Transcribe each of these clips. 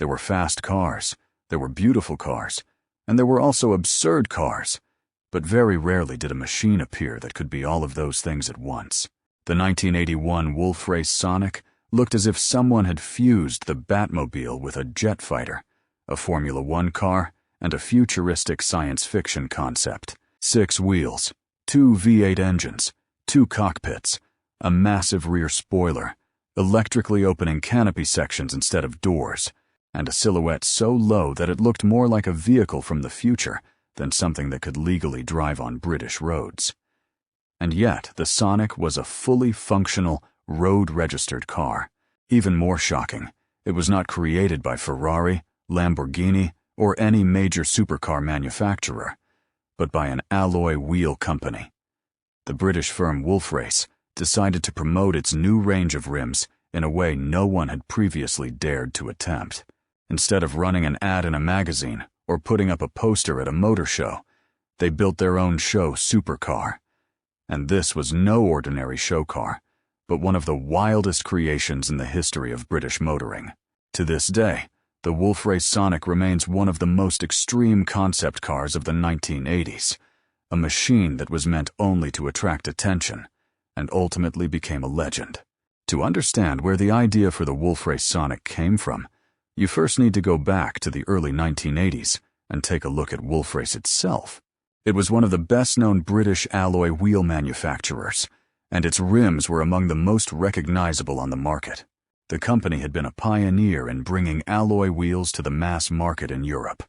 There were fast cars, there were beautiful cars, and there were also absurd cars. But very rarely did a machine appear that could be all of those things at once. The 1981 Wolfrace Sonic looked as if someone had fused the Batmobile with a jet fighter, a Formula One car, and a futuristic science fiction concept. 6 wheels, 2 V8 engines, 2 cockpits, a massive rear spoiler, electrically opening canopy sections instead of doors, and a silhouette so low that it looked more like a vehicle from the future than something that could legally drive on British roads. And yet, the Sonic was a fully functional, road-registered car. Even more shocking, it was not created by Ferrari, Lamborghini, or any major supercar manufacturer, but by an alloy wheel company. The British firm Wolfrace decided to promote its new range of rims in a way no one had previously dared to attempt. Instead of running an ad in a magazine or putting up a poster at a motor show, they built their own show supercar. And this was no ordinary show car, but one of the wildest creations in the history of British motoring. To this day, the Wolfrace Sonic remains one of the most extreme concept cars of the 1980s, a machine that was meant only to attract attention, and ultimately became a legend. To understand where the idea for the Wolfrace Sonic came from, you first need to go back to the early 1980s and take a look at Wolfrace itself. It was one of the best-known British alloy wheel manufacturers, and its rims were among the most recognizable on the market. The company had been a pioneer in bringing alloy wheels to the mass market in Europe,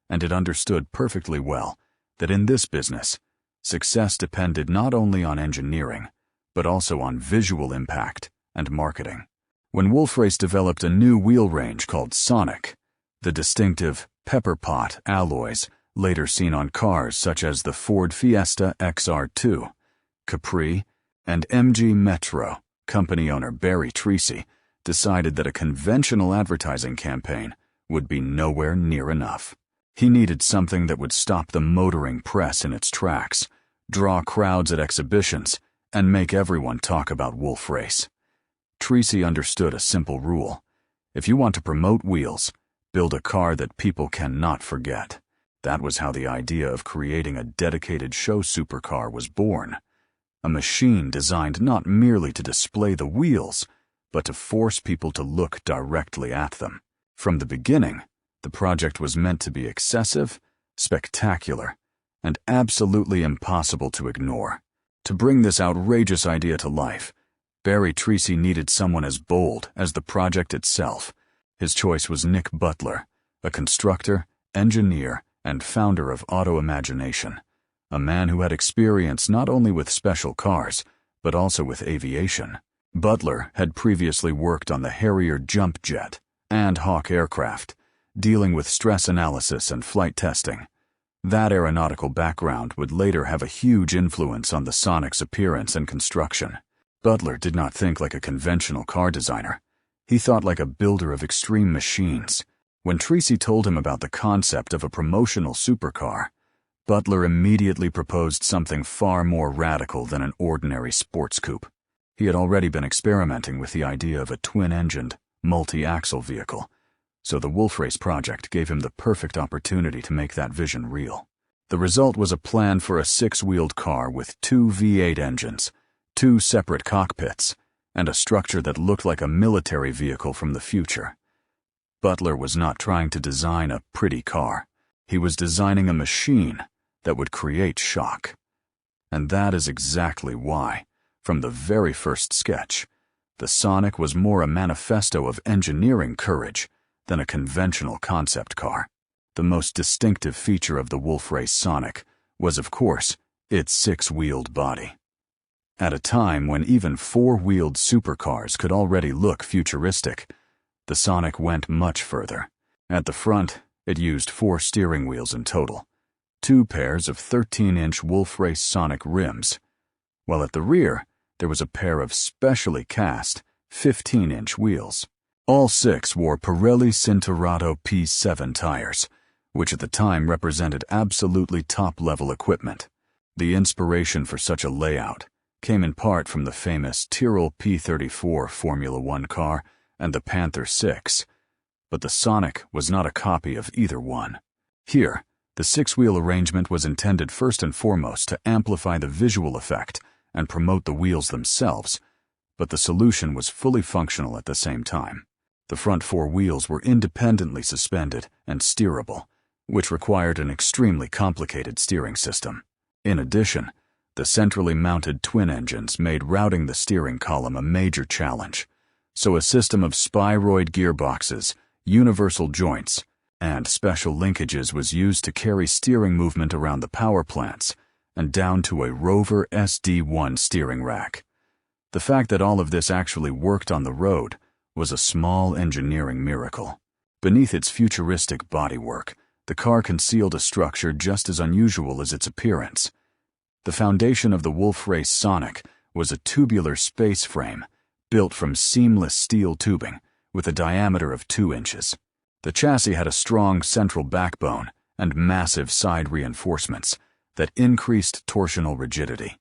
and it understood perfectly well that in this business, success depended not only on engineering, but also on visual impact and marketing. When Wolfrace developed a new wheel range called Sonic, the distinctive pepper pot alloys later seen on cars such as the Ford Fiesta XR2, Capri, and MG Metro, company owner Barry Treacy decided that a conventional advertising campaign would be nowhere near enough. He needed something that would stop the motoring press in its tracks, draw crowds at exhibitions, and make everyone talk about Wolfrace. Treacy understood a simple rule. If you want to promote wheels, build a car that people cannot forget. That was how the idea of creating a dedicated show supercar was born. A machine designed not merely to display the wheels, but to force people to look directly at them. From the beginning, the project was meant to be excessive, spectacular, and absolutely impossible to ignore. To bring this outrageous idea to life, Barry Treacy needed someone as bold as the project itself. His choice was Nick Butler, a constructor, engineer, and founder of Auto Imagination, a man who had experience not only with special cars, but also with aviation. Butler had previously worked on the Harrier jump jet and Hawk aircraft, dealing with stress analysis and flight testing. That aeronautical background would later have a huge influence on the Sonic's appearance and construction. Butler did not think like a conventional car designer. He thought like a builder of extreme machines. When Treacy told him about the concept of a promotional supercar, Butler immediately proposed something far more radical than an ordinary sports coupe. He had already been experimenting with the idea of a twin-engined, multi-axle vehicle, so the Wolfrace project gave him the perfect opportunity to make that vision real. The result was a plan for a 6-wheeled car with 2 V8 engines, 2 separate cockpits, and a structure that looked like a military vehicle from the future. Butler was not trying to design a pretty car. He was designing a machine that would create shock. And that is exactly why, from the very first sketch, the Sonic was more a manifesto of engineering courage than a conventional concept car. The most distinctive feature of the Wolfrace Sonic was, of course, its 6-wheeled body. At a time when even 4-wheeled supercars could already look futuristic, the Sonic went much further. At the front, it used 4 steering wheels in total, 2 pairs of 13-inch Wolfrace Sonic rims, while at the rear, there was a pair of specially cast 15-inch wheels. All 6 wore Pirelli Cinturato P7 tires, which at the time represented absolutely top-level equipment. The inspiration for such a layout came in part from the famous Tyrrell P34 Formula One car and the Panther 6, but the Sonic was not a copy of either one. Here, the six-wheel arrangement was intended first and foremost to amplify the visual effect and promote the wheels themselves, but the solution was fully functional at the same time. The front four wheels were independently suspended and steerable, which required an extremely complicated steering system. In addition, the centrally mounted twin engines made routing the steering column a major challenge, so a system of spyroid gearboxes, universal joints, and special linkages was used to carry steering movement around the power plants and down to a Rover SD1 steering rack. The fact that all of this actually worked on the road was a small engineering miracle. Beneath its futuristic bodywork, the car concealed a structure just as unusual as its appearance. The foundation of the Wolfrace Sonic was a tubular space frame built from seamless steel tubing with a diameter of 2 inches. The chassis had a strong central backbone and massive side reinforcements that increased torsional rigidity.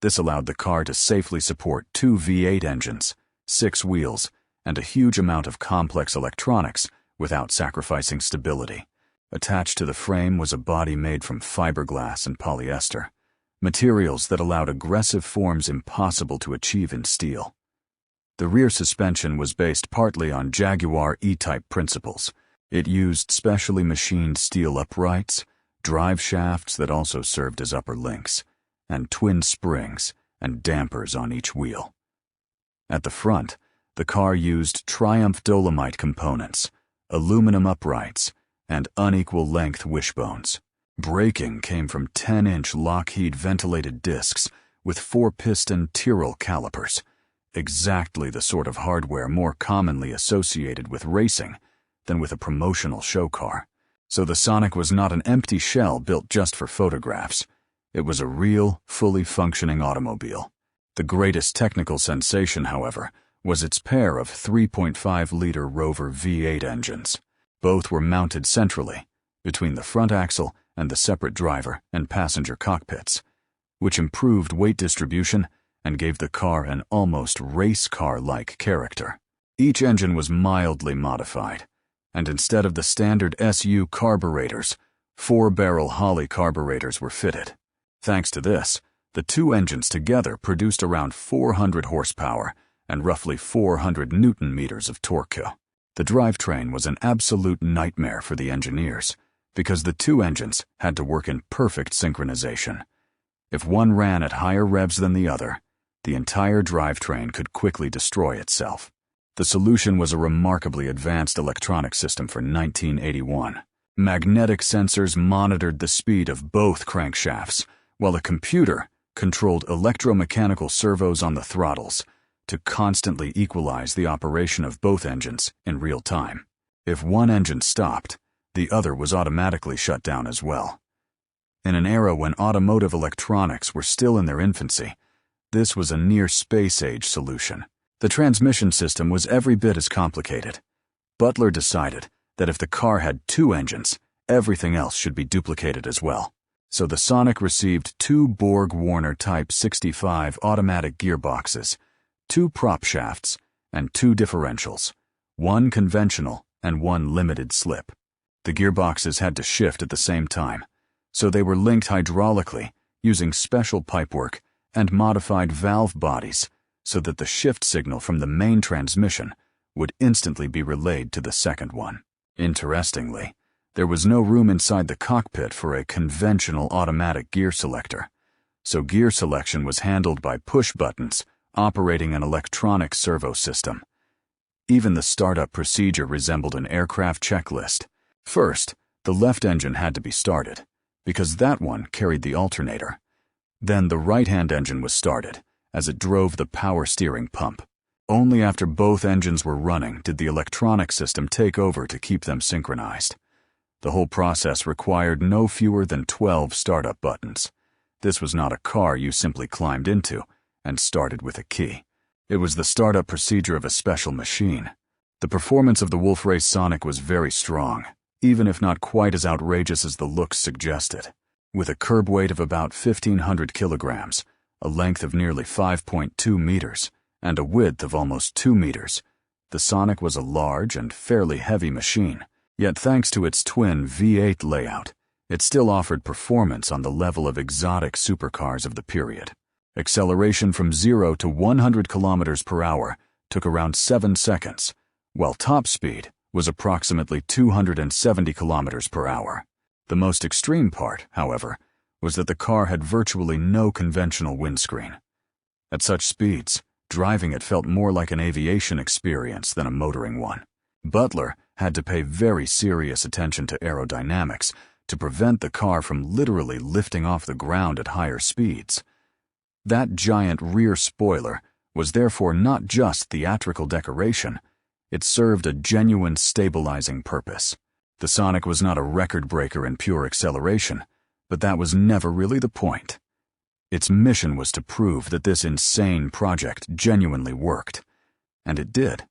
This allowed the car to safely support 2 V8 engines, 6 wheels, and a huge amount of complex electronics without sacrificing stability. Attached to the frame was a body made from fiberglass and polyester, materials that allowed aggressive forms impossible to achieve in steel. The rear suspension was based partly on Jaguar E-Type principles. It used specially machined steel uprights, drive shafts that also served as upper links, and twin springs and dampers on each wheel. At the front, the car used Triumph Dolomite components, aluminum uprights, and unequal length wishbones. Braking came from 10-inch Lockheed ventilated discs with 4-piston Tyrrell calipers, exactly the sort of hardware more commonly associated with racing than with a promotional show car. So the Sonic was not an empty shell built just for photographs. It was a real, fully functioning automobile. The greatest technical sensation, however, was its pair of 3.5-liter Rover V8 engines. Both were mounted centrally, between the front axle and the separate driver and passenger cockpits, which improved weight distribution and gave the car an almost race car-like character. Each engine was mildly modified, and instead of the standard SU carburetors, 4-barrel Holley carburetors were fitted. Thanks to this, the two engines together produced around 400 horsepower and roughly 400 newton-meters of torque. The drivetrain was an absolute nightmare for the engineers, because the two engines had to work in perfect synchronization. If one ran at higher revs than the other, the entire drivetrain could quickly destroy itself. The solution was a remarkably advanced electronic system for 1981. Magnetic sensors monitored the speed of both crankshafts, while a computer controlled electromechanical servos on the throttles to constantly equalize the operation of both engines in real time. If one engine stopped, the other was automatically shut down as well. In an era when automotive electronics were still in their infancy, this was a near space-age solution. The transmission system was every bit as complicated. Butler decided that if the car had 2 engines, everything else should be duplicated as well. So the Sonic received 2 Borg-Warner Type 65 automatic gearboxes, 2 prop shafts, and 2 differentials, 1 conventional and 1 limited slip. The gearboxes had to shift at the same time, so they were linked hydraulically using special pipework and modified valve bodies so that the shift signal from the main transmission would instantly be relayed to the second one. Interestingly, there was no room inside the cockpit for a conventional automatic gear selector, so gear selection was handled by push buttons operating an electronic servo system. Even the startup procedure resembled an aircraft checklist. First, the left engine had to be started, because that one carried the alternator. Then the right-hand engine was started, as it drove the power steering pump. Only after both engines were running did the electronic system take over to keep them synchronized. The whole process required no fewer than 12 startup buttons. This was not a car you simply climbed into and started with a key. It was the startup procedure of a special machine. The performance of the Wolfrace Sonic was very strong, even if not quite as outrageous as the looks suggested. With a curb weight of about 1,500 kilograms, a length of nearly 5.2 meters, and a width of almost 2 meters, The Sonic was a large and fairly heavy machine, yet thanks to its twin V8 layout, it still offered performance on the level of exotic supercars of the period. Acceleration from 0 to 100 kilometers per hour took around 7 seconds, while top speed was approximately 270 kilometers per hour. The most extreme part, however, was that the car had virtually no conventional windscreen. At such speeds, driving it felt more like an aviation experience than a motoring one. Butler had to pay very serious attention to aerodynamics to prevent the car from literally lifting off the ground at higher speeds. That giant rear spoiler was therefore not just theatrical decoration, it served a genuine stabilizing purpose. The Sonic was not a record breaker in pure acceleration, but that was never really the point. Its mission was to prove that this insane project genuinely worked, and it did.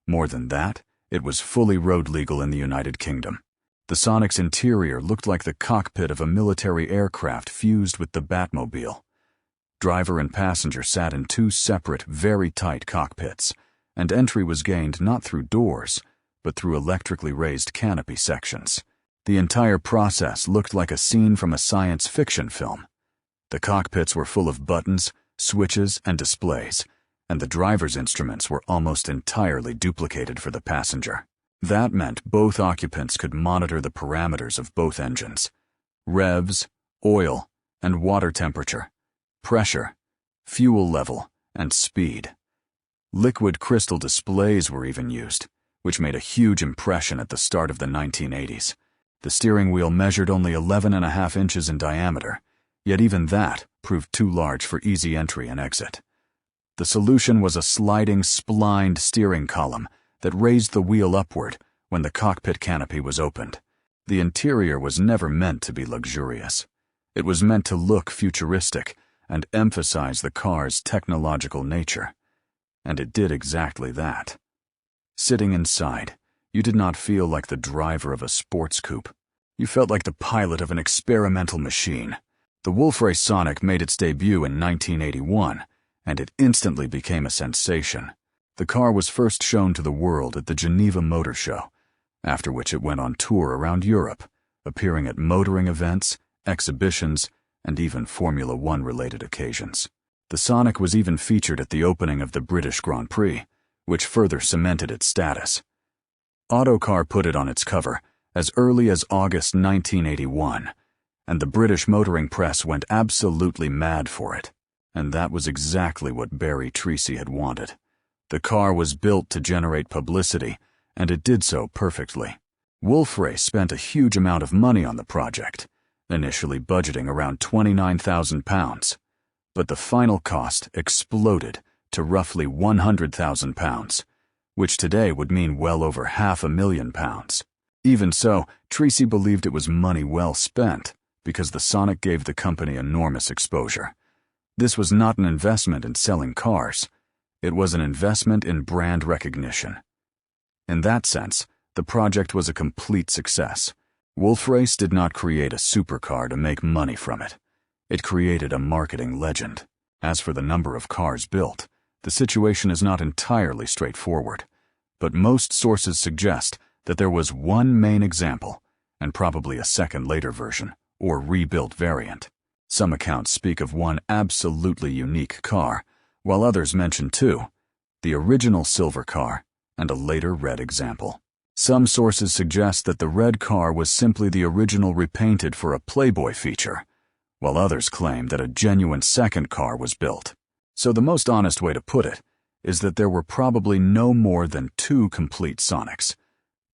More than that, it was fully road legal in the United Kingdom. The Sonic's interior looked like the cockpit of a military aircraft fused with the Batmobile. Driver and passenger sat in two separate, very tight cockpits, and entry was gained not through doors, but through electrically raised canopy sections. The entire process looked like a scene from a science fiction film. The cockpits were full of buttons, switches, and displays, and the driver's instruments were almost entirely duplicated for the passenger. That meant both occupants could monitor the parameters of both engines: revs, oil, and water temperature, pressure, fuel level, and speed. Liquid crystal displays were even used, which made a huge impression at the start of the 1980s. The steering wheel measured only 11.5 inches in diameter, yet even that proved too large for easy entry and exit. The solution was a sliding, splined steering column that raised the wheel upward when the cockpit canopy was opened. The interior was never meant to be luxurious. It was meant to look futuristic and emphasize the car's technological nature. And it did exactly that. Sitting inside, you did not feel like the driver of a sports coupe. You felt like the pilot of an experimental machine. The Wolfrace Sonic made its debut in 1981, and it instantly became a sensation. The car was first shown to the world at the Geneva Motor Show, after which it went on tour around Europe, appearing at motoring events, exhibitions, and even Formula One-related occasions. The Sonic was even featured at the opening of the British Grand Prix, which further cemented its status. Autocar put it on its cover as early as August 1981, and the British motoring press went absolutely mad for it. And that was exactly what Barry Treacy had wanted. The car was built to generate publicity, and it did so perfectly. Wolfrace spent a huge amount of money on the project, initially budgeting around £29,000, but the final cost exploded to roughly £100,000, which today would mean well over £500,000. Even so, Treacy believed it was money well spent because the Sonic gave the company enormous exposure. This was not an investment in selling cars. It was an investment in brand recognition. In that sense, the project was a complete success. Wolfrace did not create a supercar to make money from it. It created a marketing legend. As for the number of cars built, the situation is not entirely straightforward, but most sources suggest that there was one main example, and probably a second later version, or rebuilt variant. Some accounts speak of one absolutely unique car, while others mention two: the original silver car and a later red example. Some sources suggest that the red car was simply the original repainted for a Playboy feature, while others claim that a genuine second car was built. So the most honest way to put it is that there were probably no more than two complete Sonics,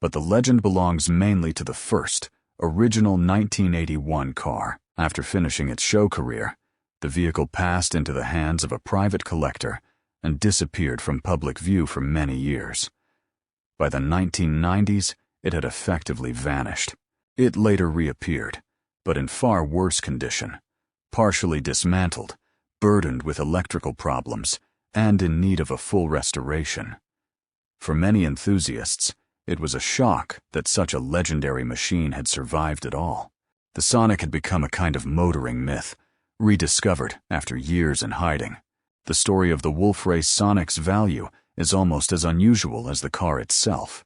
but the legend belongs mainly to the first, original 1981 car. After finishing its show career, the vehicle passed into the hands of a private collector and disappeared from public view for many years. By the 1990s, it had effectively vanished. It later reappeared, but in far worse condition, partially dismantled, burdened with electrical problems, and in need of a full restoration. For many enthusiasts, it was a shock that such a legendary machine had survived at all. The Sonic had become a kind of motoring myth, rediscovered after years in hiding. The story of the Wolfrace Sonic's value is almost as unusual as the car itself.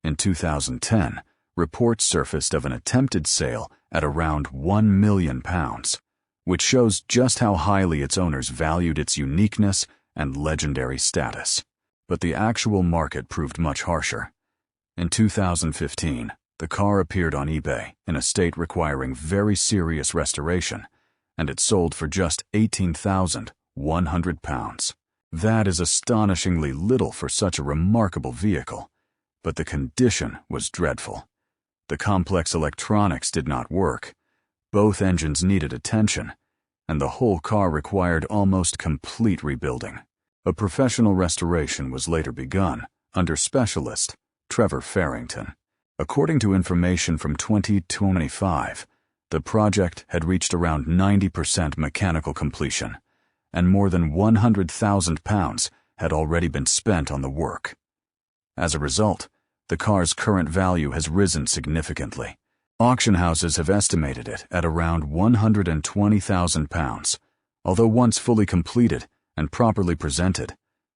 In 2010, reports surfaced of an attempted sale at around £1 million, which shows just how highly its owners valued its uniqueness and legendary status. But the actual market proved much harsher. In 2015, the car appeared on eBay in a state requiring very serious restoration, and it sold for just £18,100. That is astonishingly little for such a remarkable vehicle, but the condition was dreadful. The complex electronics did not work, both engines needed attention, and the whole car required almost complete rebuilding. A professional restoration was later begun under specialist Trevor Farrington. According to information from 2025, the project had reached around 90% mechanical completion, and more than £100,000 had already been spent on the work. As a result, the car's current value has risen significantly. Auction houses have estimated it at around £120,000, although once fully completed and properly presented,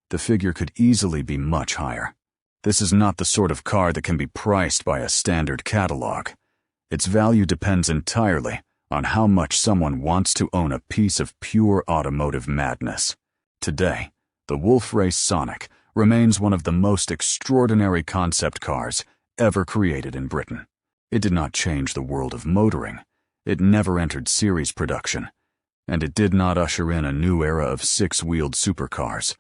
the figure could easily be much higher. This is not the sort of car that can be priced by a standard catalog. Its value depends entirely on how much someone wants to own a piece of pure automotive madness. Today, the Wolfrace Sonic remains one of the most extraordinary concept cars ever created in Britain. It did not change the world of motoring, it never entered series production, and it did not usher in a new era of six-wheeled supercars,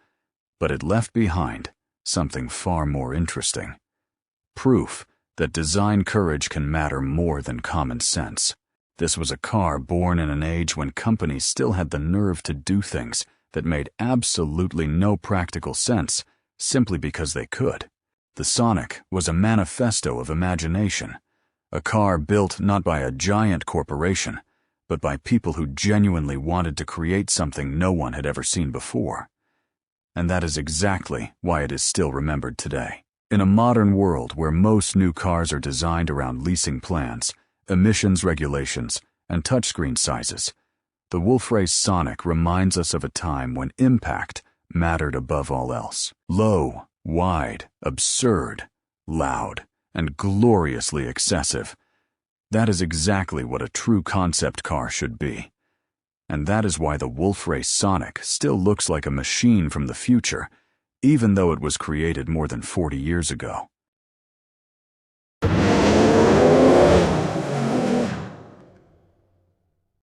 but it left behind something far more interesting. Proof that design courage can matter more than common sense. This was a car born in an age when companies still had the nerve to do things that made absolutely no practical sense simply because they could. The Sonic was a manifesto of imagination, a car built not by a giant corporation, but by people who genuinely wanted to create something no one had ever seen before. And that is exactly why it is still remembered today. In a modern world where most new cars are designed around leasing plans, emissions regulations, and touchscreen sizes, the Wolfrace Sonic reminds us of a time when impact mattered above all else. Low, wide, absurd, loud, and gloriously excessive. That is exactly what a true concept car should be. And that is why the Wolfrace Sonic still looks like a machine from the future, even though it was created more than 40 years ago.